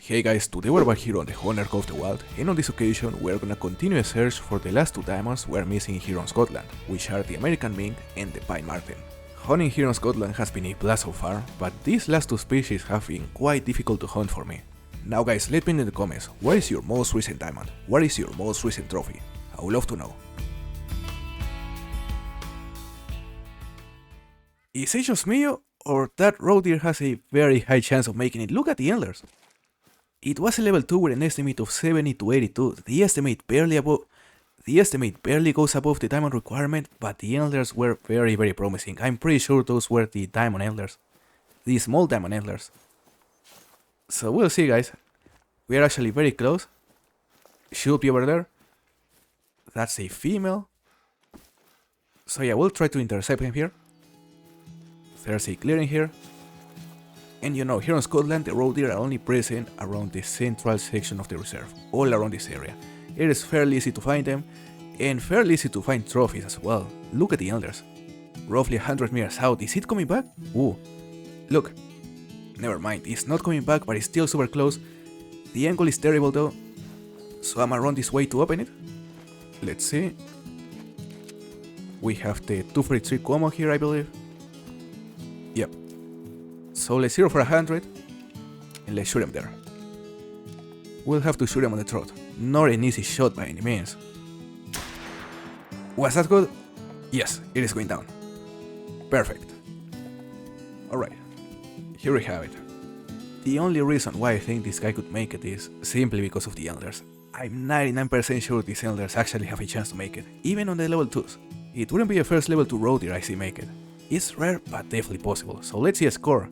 Hey guys, today we're back here on the HUGE of the Wild, and on this occasion we're gonna continue a search for the last two diamonds we're missing here on Scotland, which are the American Mink and the Pine Marten. Hunting here on Scotland has been a blast so far, but these last two species have been quite difficult to hunt for me. Now guys, let me know in the comments, what is your most recent diamond? What is your most recent trophy? I would love to know. Is it just me, or that roe deer has a very high chance of making it? Look at the antlers! It was a level 2 with an estimate of 70 to 82. The estimate barely goes above the diamond requirement, but the antlers were very promising. I'm pretty sure those were the diamond antlers. The small diamond antlers. So we'll see guys. We are actually very close. Should be over there. That's a female. So yeah, we'll try to intercept him here. There's a clearing here. And you know, here in Scotland, the roe deer are only present around the central section of the reserve, all around this area. It is fairly easy to find them, and fairly easy to find trophies as well. Look at the antlers. Roughly 100 meters out. Is it coming back? Ooh. Look. Never mind, it's not coming back, but it's still super close. The angle is terrible though, so I'm around this way to open it. Let's see. We have the 243 common here, I believe. Yep. So let's zero for 100, and let's shoot him there. We'll have to shoot him on the throat. Not an easy shot by any means. Was that good? Yes, it is going down. Perfect. Alright, here we have it. The only reason why I think this guy could make it is simply because of the antlers. I'm 99% sure these antlers actually have a chance to make it, even on the level 2s. It wouldn't be the first level 2 roe deer I see make it. It's rare, but definitely possible, so let's see a score.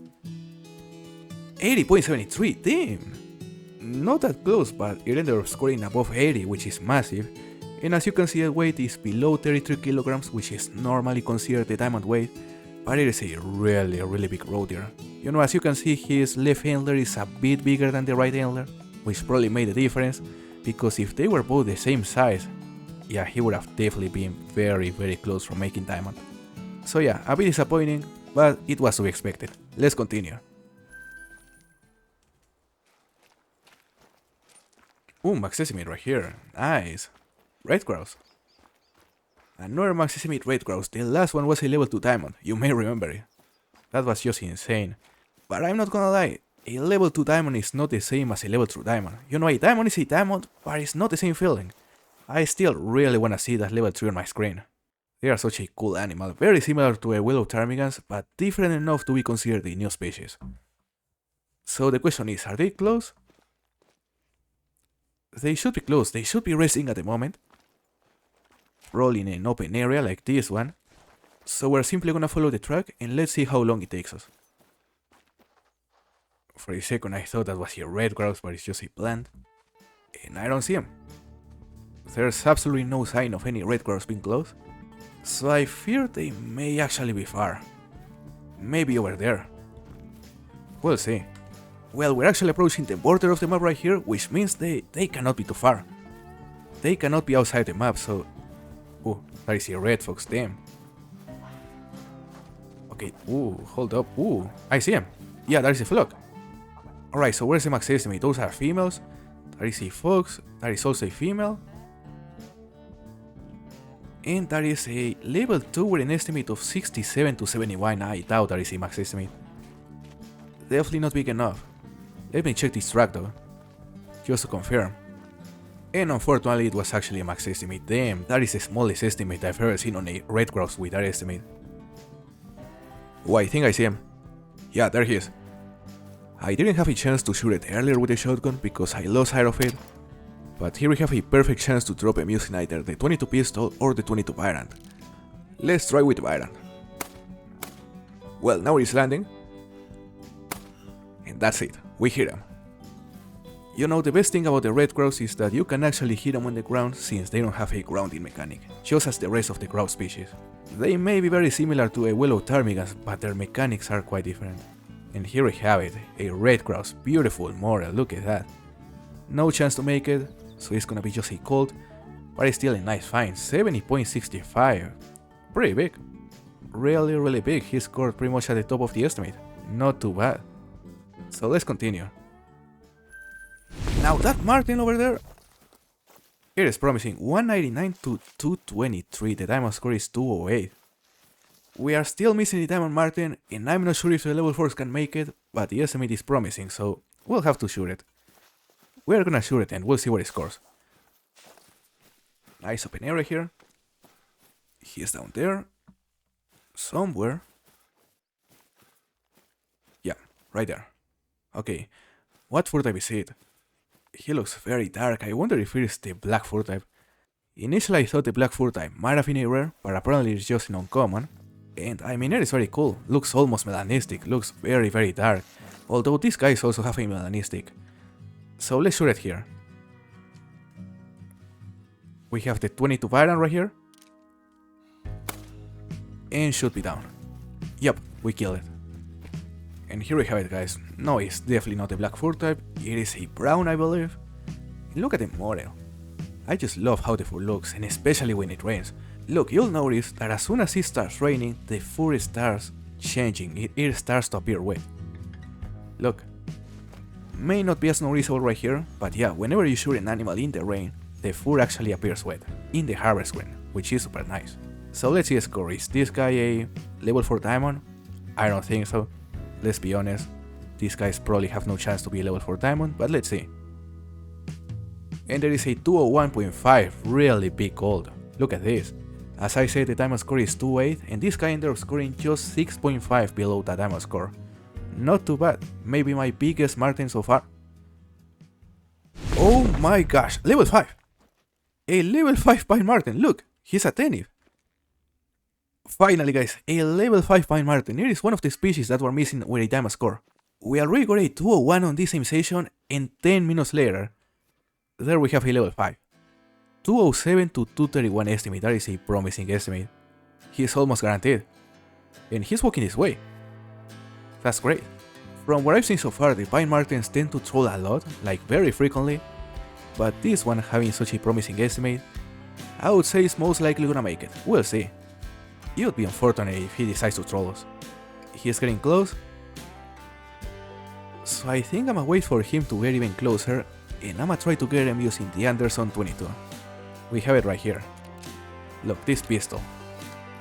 80.73, damn! Not that close, but it ended up scoring above 80, which is massive. And as you can see, the weight is below 33 kilograms, which is normally considered the diamond weight, but it is a really big roe deer. You know, as you can see, his left antler is a bit bigger than the right antler, which probably made a difference, because if they were both the same size, yeah, he would have definitely been very close from making diamond. So yeah, a bit disappointing, but it was to be expected. Let's continue. Ooh, max estimate right here. Nice. Red grouse. Another max estimate red grouse. The last one was a level 2 diamond. You may remember it. That was just insane. But I'm not gonna lie. A level 2 diamond is not the same as a level 3 diamond. You know, a diamond is a diamond, but it's not the same feeling. I still really wanna see that level 3 on my screen. They are such a cool animal. Very similar to a willow ptarmigans, but different enough to be considered a new species. So the question is, are they close? They should be close, they should be resting at the moment. Probably in an open area like this one. So we're simply gonna follow the track and let's see how long it takes us. For a second I thought that was a red grouse, but it's just a plant. And I don't see him. There's absolutely no sign of any red grouse being close. So I fear they may actually be far. Maybe over there. We'll see. Well, we're actually approaching the border of the map right here, which means they cannot be too far. They cannot be outside the map, so... Ooh, that is a red fox, damn. Okay, ooh, hold up, ooh, I see him. Yeah, that is a flock. Alright, so where's the max estimate? Those are females. That is a fox, that is also a female. And that is a level 2 with an estimate of 67 to 71, I doubt that is a max estimate. Definitely not big enough. Let me check this track though, just to confirm. And unfortunately it was actually a max estimate. Damn, that is the smallest estimate I've ever seen on a red grouse with that estimate. Oh, I think I see him. Yeah, there he is. I didn't have a chance to shoot it earlier with a shotgun because I lost sight of it. But here we have a perfect chance to drop him using either the 22 pistol or the 22 Virant. Let's try with Virant. Well, now he's landing. And that's it, we hit him. You know, the best thing about the red grouse is that you can actually hit them on the ground since they don't have a grounding mechanic, just as the rest of the grouse species. They may be very similar to a willow ptarmigans, but their mechanics are quite different. And here we have it, a red grouse, beautiful model, look at that. No chance to make it, so it's gonna be just a cold, but it's still a nice find, 70.65. Pretty big. Really big, he scored pretty much at the top of the estimate. Not too bad. So let's continue. Now that Marten over there, it is promising 199 to 223, the diamond score is 208. We are still missing the Diamond Marten, and I'm not sure if the level 4s can make it, but the estimate is promising, so we'll have to shoot it. We're gonna shoot it and we'll see what it scores. Nice open area here. He's down there. Somewhere. Yeah, right there. Okay, what fur type is it? He looks very dark. I wonder if it is the black fur type. Initially I thought the black fur type might have been a rare, but apparently it's just an uncommon. And I mean, it is very cool. Looks almost melanistic. Looks very dark. Although these guys also have a melanistic. So let's shoot it here. We have the 22 Byron right here. And shoot me down. Yep, we killed it. And here we have it, guys. No, it's definitely not a black fur type. It is a brown, I believe. And look at the model. I just love how the fur looks, and especially when it rains. Look, you'll notice that as soon as it starts raining, the fur starts changing. It starts to appear wet. Look. May not be as noticeable right here, but yeah, whenever you shoot an animal in the rain, the fur actually appears wet in the harvest screen, which is super nice. So let's see a score. Is this guy a level 4 diamond? I don't think so. Let's be honest, these guys probably have no chance to be a level 4 diamond, but let's see. And there is a 201.5, really big gold. Look at this. As I said, the diamond score is 208, and this guy ended up scoring just 6.5 below the diamond score. Not too bad, maybe my biggest Marten so far. Oh my gosh, level 5! A level 5 Pine Marten, look, he's attentive. Finally guys, a level 5 Pine Marten. It is one of the species that were missing with a diamond score. We already got a 201 on this same session, and 10 minutes later, there we have a level 5. 207 to 231 estimate, that is a promising estimate. He's almost guaranteed. And he's walking his way. That's great. From what I've seen so far, the Pine Martens tend to troll a lot, like very frequently. But this one having such a promising estimate, I would say is most likely gonna make it. We'll see. It would be unfortunate if he decides to troll us. He's getting close. So I think I'ma wait for him to get even closer, and I'ma try to get him using the Anderson 22. We have it right here. Look, this pistol.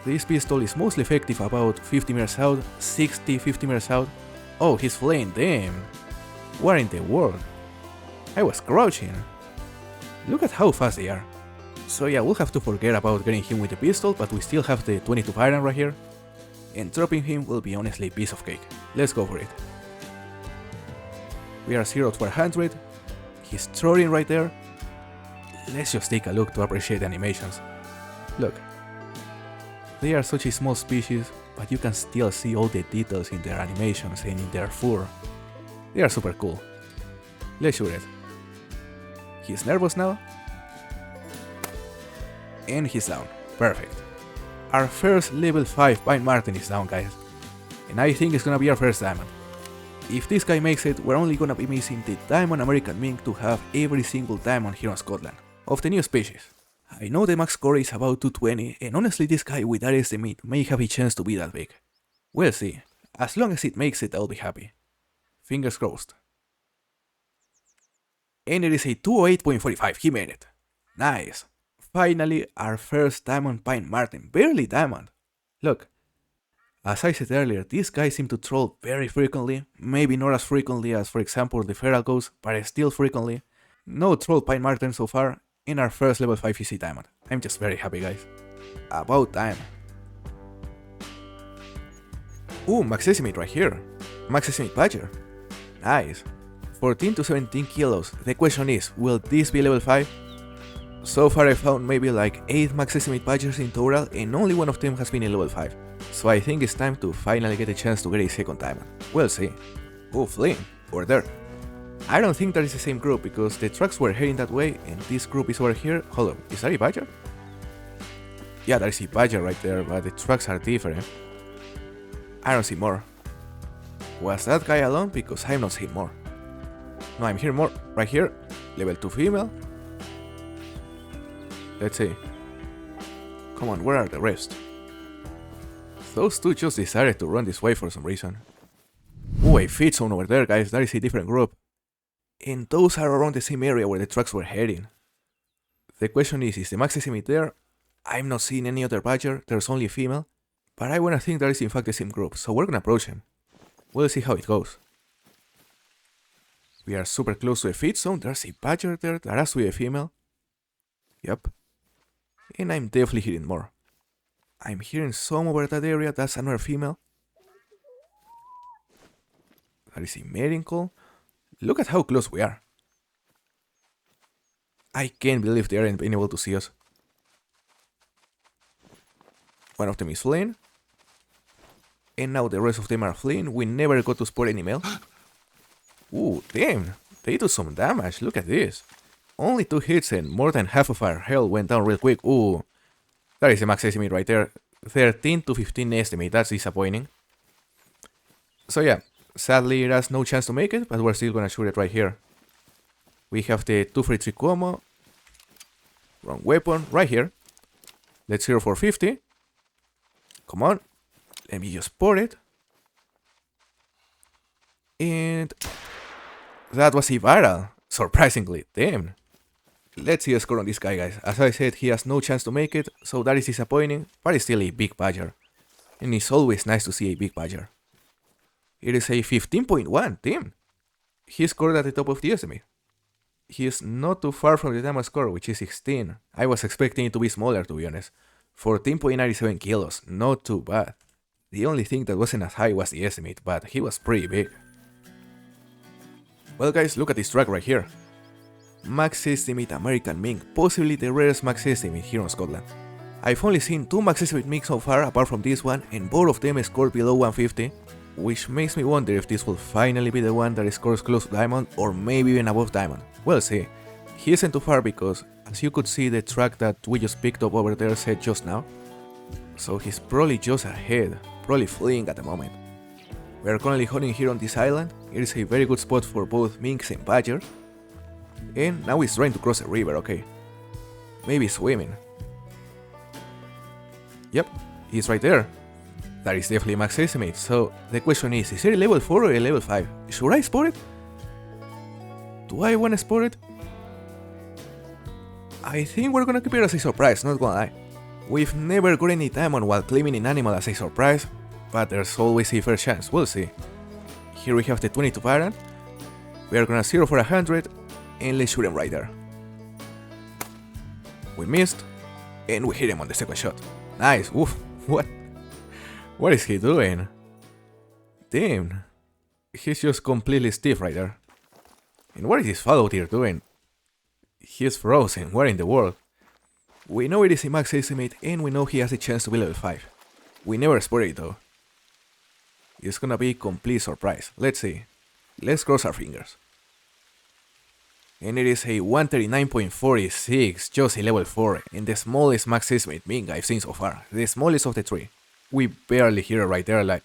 This pistol is mostly effective about 50 meters out, 60, 50 meters out. Oh, he's flaying, damn. What in the world? I was crouching. Look at how fast they are. So yeah, we'll have to forget about getting him with the pistol, but we still have the 22 iron right here. And dropping him will be honestly a piece of cake. Let's go for it. We are 0 to 100. He's trotting right there. Let's just take a look to appreciate the animations. Look. They are such a small species, but you can still see all the details in their animations and in their fur. They are super cool. Let's shoot it. He's nervous now. And he's down. Perfect. Our first level 5 Pine Marten is down, guys. And I think it's gonna be our first diamond. If this guy makes it, we're only gonna be missing the Diamond American Mink to have every single diamond here in Scotland, of the new species. I know the max score is about 220, and honestly this guy with that estimate may have a chance to be that big. We'll see. As long as it makes it, I'll be happy. Fingers crossed. And it is a 208.45, he made it. Nice. Finally, our first Diamond Pine Marten, barely diamond. Look. As I said earlier, these guys seem to troll very frequently, maybe not as frequently as for example the feral ghost, but still frequently. No troll Pine Marten so far, in our first level 5 EC diamond. I'm just very happy, guys. About time. Ooh, max estimate right here. Max estimate badger. Nice. 14 to 17 kilos. The question is, will this be level 5? So far I found maybe like 8 max estimate badgers in total, and only one of them has been in level 5. So I think it's time to finally get a chance to get a second diamond. We'll see. Ooh, Flynn. Over there. I don't think that is the same group, because the trucks were heading that way, and this group is over here. Hold on, is that a badger? Yeah, there is a badger right there, but the trucks are different. I don't see more. Was that guy alone? Because I'm not seeing more. No, I'm hearing more. Right here. Level 2 female. Let's see. Come on, where are the rest? Those two just decided to run this way for some reason. Ooh, a feed zone over there, guys. That is a different group. And those are around the same area where the trucks were heading. The question is the max estimate there? I'm not seeing any other badger, there's only a female. But I wanna think that is in fact the same group, so we're gonna approach him. We'll see how it goes. We are super close to the feed zone, there's a badger there, that has to be a female. Yep. And I'm definitely hearing more. I'm hearing some over that area, that's another female. That is a mating call. Look at how close we are. I can't believe they aren't being able to see us. One of them is fleeing. And now the rest of them are fleeing. We never got to spot any male. Ooh, damn. They do some damage. Look at this. Only 2 hits and more than half of our health went down real quick. Ooh. That is a max estimate right there. 13 to 15 estimate. That's disappointing. So yeah. Sadly, it has no chance to make it, but we're still gonna shoot it right here. We have the 243 combo. Wrong weapon, right here. Let's 0 for 50. Come on. Let me just spot it. And that was a viral. Surprisingly, damn. Let's see a score on this guy, guys. As I said, he has no chance to make it, so that is disappointing, but it's still a big badger. And it's always nice to see a big badger. It is a 15.1, damn. He scored at the top of the estimate. He is not too far from the damage score, which is 16. I was expecting it to be smaller, to be honest. 14.97 kilos, not too bad. The only thing that wasn't as high was the estimate, but he was pretty big. Well guys, look at this track right here. Max estimate American Mink, possibly the rarest max estimate here in Scotland. I've only seen 2 max estimate minks so far apart from this one, and both of them scored below 150. Which makes me wonder if this will finally be the one that scores close to Diamond or maybe even above Diamond. We'll see. He isn't too far because, as you could see, the track that we just picked up over there said just now. So he's probably just ahead, probably fleeing at the moment. We are currently hunting here on this island. It is a very good spot for both minks and badgers. And now he's trying to cross a river, okay. Maybe swimming. Yep, he's right there. That is definitely max estimate, so the question is it a level 4 or a level 5? Should I spot it? Do I wanna spot it? I think we're gonna keep it as a surprise, not gonna lie. We've never got any diamond while claiming an animal as a surprise, but there's always a first chance, we'll see. Here we have the 22 Baron. We are gonna 0 for 100, and let's shoot him right there. We missed, and we hit him on the second shot. Nice, oof, what? What is he doing? Damn. He's just completely stiff right there. And what is this follow tier doing? He's frozen, where in the world? We know it is a max estimate and we know he has a chance to be level 5. We never spotted it though. It's gonna be a complete surprise. Let's see. Let's cross our fingers. And it is a 139.46, just a level 4, and the smallest max estimate mink I've seen so far. The smallest of the 3. We barely hear it right there, like,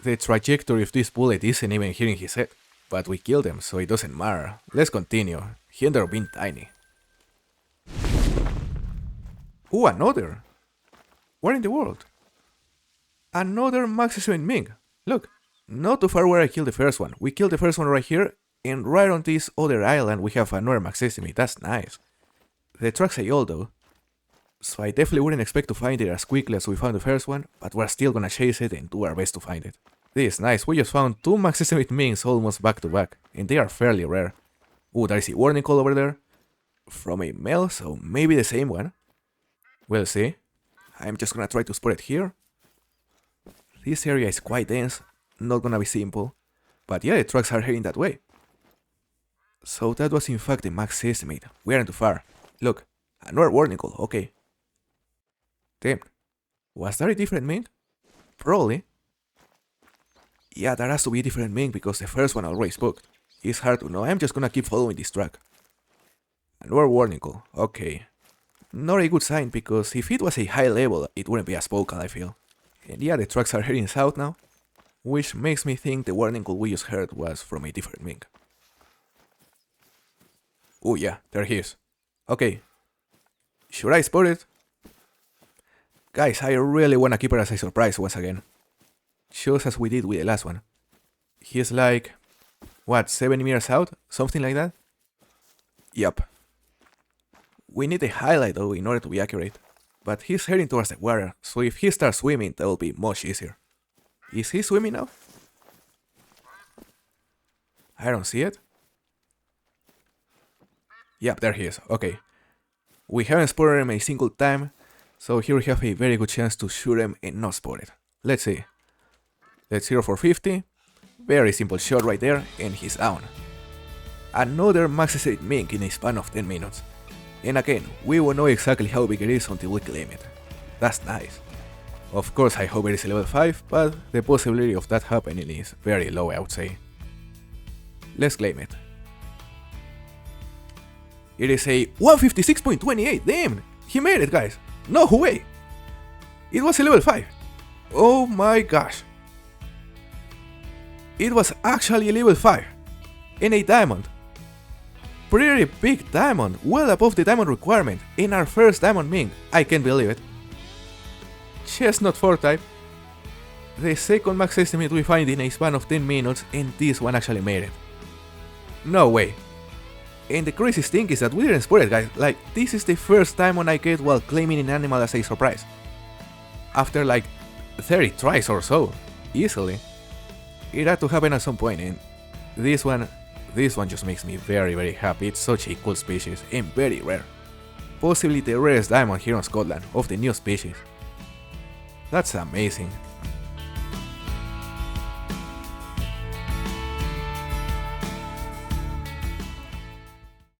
the trajectory of this bullet isn't even hitting his head. But we killed him, so it doesn't matter. Let's continue. He ended up being tiny. Ooh, another! Where in the world? Another max estimate mink. Look, not too far where I killed the first one. We killed the first one right here, and right on this other island we have another max estimate. That's nice. The tracks are old though. So I definitely wouldn't expect to find it as quickly as we found the first one, but we're still gonna chase it and do our best to find it. This is nice, we just found 2 max estimate minks almost back to back, and they are fairly rare. Ooh, there is a warning call over there. From a male, so maybe the same one. We'll see. I'm just gonna try to spot it here. This area is quite dense, not gonna be simple. But yeah, the trucks are heading that way. So that was in fact the max estimate, we aren't too far. Look, another warning call, okay. Damn, was that a different mink? Probably. Yeah, that has to be a different mink because the first one already spoke. It's hard to know, I'm just gonna keep following this track. Another warning call, okay. Not a good sign because if it was a high level, it wouldn't be as vocal, I feel. And yeah, the tracks are heading south now, which makes me think the warning call we just heard was from a different mink. Oh yeah, there he is. Okay. Should I spot it? Guys, I really wanna keep it as a surprise once again. Just as we did with the last one. He's like what, 7 meters out? Something like that? Yup. We need a highlight though in order to be accurate. But he's heading towards the water, so if he starts swimming, that will be much easier. Is he swimming now? I don't see it. Yep, there he is. Okay. We haven't spotted him a single time, so here we have a very good chance to shoot him and not spot it. Let's see. Let's 0 for 50. Very simple shot right there, and he's down. Another max state mink in a span of 10 minutes. And again, we won't know exactly how big it is until we claim it. That's nice. Of course I hope it is a level 5, but the possibility of that happening is very low, I would say. Let's claim it. It is a 156.28, damn! He made it, guys! No way! It was a level 5! Oh my gosh! It was actually a level 5! And a diamond! Pretty big diamond, well above the diamond requirement, in our first diamond mink, I can't believe it. Chestnut 4 type. The second max estimate we find in a span of 10 minutes, and this one actually made it. No way. And the craziest thing is that we didn't spot it, guys. Like, this is the first diamond I get while claiming an animal as a surprise. After like 30 tries or so, easily. It had to happen at some point, and this one just makes me very happy. It's such a cool species and very rare. Possibly the rarest diamond here in Scotland of the new species. That's amazing.